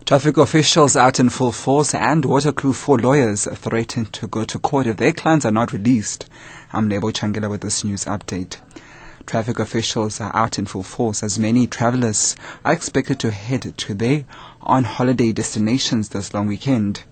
Traffic officials out in full force and Waterkloof 4 lawyers threaten to go to court if their clients are not released. I'm Lebo Changela with this news update. Traffic officials are out in full force as many travelers are expected to head to their on-holiday destinations this long weekend.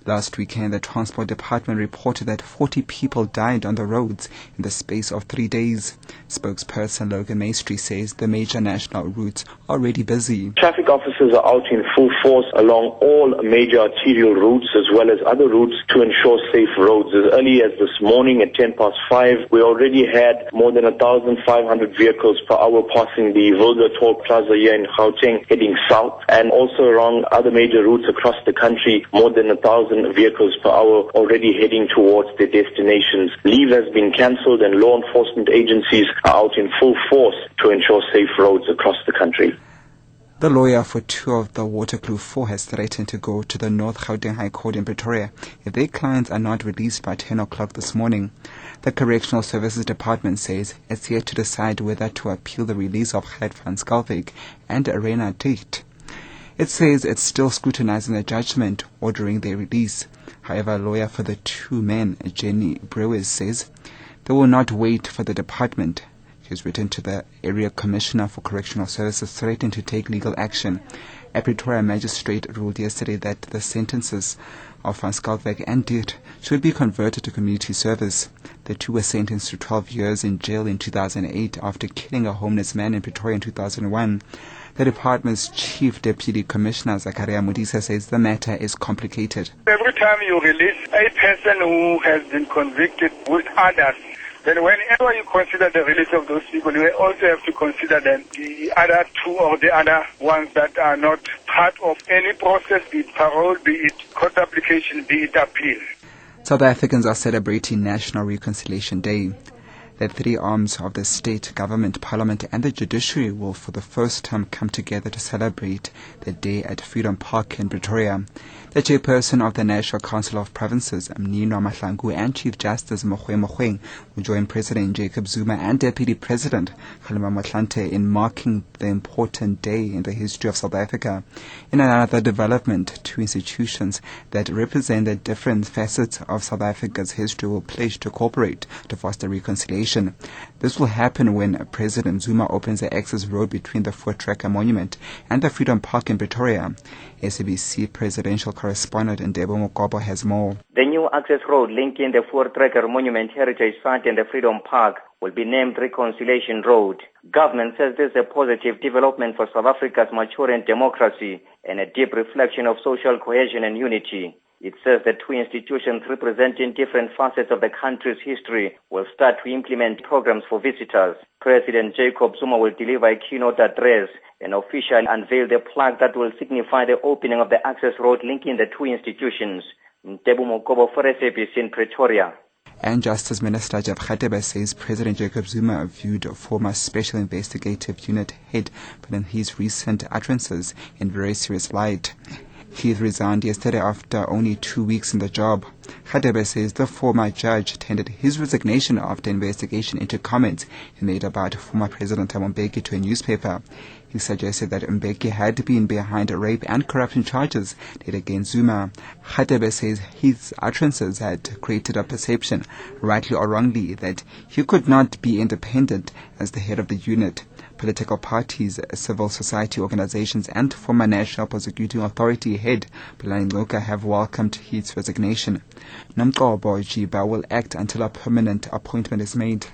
Last weekend, the Transport Department reported that 40 people died on the roads in the space of 3 days. Spokesperson Logan Maestri says the major national routes are already busy. Traffic officers are out in full force along all major arterial routes as well as other routes to ensure safe roads. As early as this morning at 5:10, we already had more than 1,500 vehicles per hour passing the Wilder Toll Plaza here in Gauteng heading south, and also along other major routes across the country, more than 1,000 vehicles per hour already heading towards their destinations. Leave has been cancelled and law enforcement agencies are out in full force to ensure safe roads across the country. The lawyer for two of the Waterkloof 4 has threatened to go to the North Gauteng High Court in Pretoria if their clients are not released by 10 o'clock this morning. The Correctional Services Department says it's yet to decide whether to appeal the release of Gert van Schalkwyk and Arena Tate. It says it's still scrutinizing the judgment ordering their release. However, a lawyer for the two men, Jenny Brewers, says they will not wait for the department. She has written to the Area Commissioner for Correctional Services threatening to take legal action. A Pretoria magistrate ruled yesterday that the sentences of Van Schalkwyk and Tate should be converted to community service. The two were sentenced to 12 years in jail in 2008 after killing a homeless man in Pretoria in 2001. The department's Chief Deputy Commissioner, Zakaria Modisa, says the matter is complicated. Every time you release a person who has been convicted with others, then whenever you consider the release of those people, you also have to consider then the other two or the other ones that are not part of any process, be it parole, be it court application, be it appeal. South Africans are celebrating National Reconciliation Day. The three arms of the state, government, parliament and the judiciary will for the first time come together to celebrate the day at Freedom Park in Pretoria. The chairperson of the National Council of Provinces, Mnino Mahlangu, and Chief Justice Mogoeng will join President Jacob Zuma and Deputy President Kgalema Motlanthe in marking the important day in the history of South Africa. In another development, two institutions that represent the different facets of South Africa's history will pledge to cooperate to foster reconciliation. This will happen when President Zuma opens the access road between the four-tracker monument and the Freedom Park in Pretoria. SABC presidential correspondent Ndebo Mokobo has more. The new access road linking the four-tracker monument heritage site and the Freedom Park will be named Reconciliation Road. Government says this is a positive development for South Africa's maturing democracy and a deep reflection of social cohesion and unity. It says the two institutions representing different facets of the country's history will start to implement programs for visitors. President Jacob Zuma will deliver a keynote address and officially unveil the plaque that will signify the opening of the access road linking the two institutions. Ndebo Mokobo for SABC in Pretoria. And Justice Minister Jeff Radebe says President Jacob Zuma viewed former Special Investigative Unit head putting his recent utterances in very serious light. He resigned yesterday after only 2 weeks in the job. Radebe says the former judge tendered his resignation after investigation into comments he made about former President Thabo Mbeki to a newspaper. He suggested that Mbeki had been behind rape and corruption charges laid against Zuma. Radebe says his utterances had created a perception, rightly or wrongly, that he could not be independent as the head of the unit. Political parties, civil society organizations and former National Prosecuting Authority head Blayini Ngcuka have welcomed his resignation. Nomgcobo Jiba will act until a permanent appointment is made.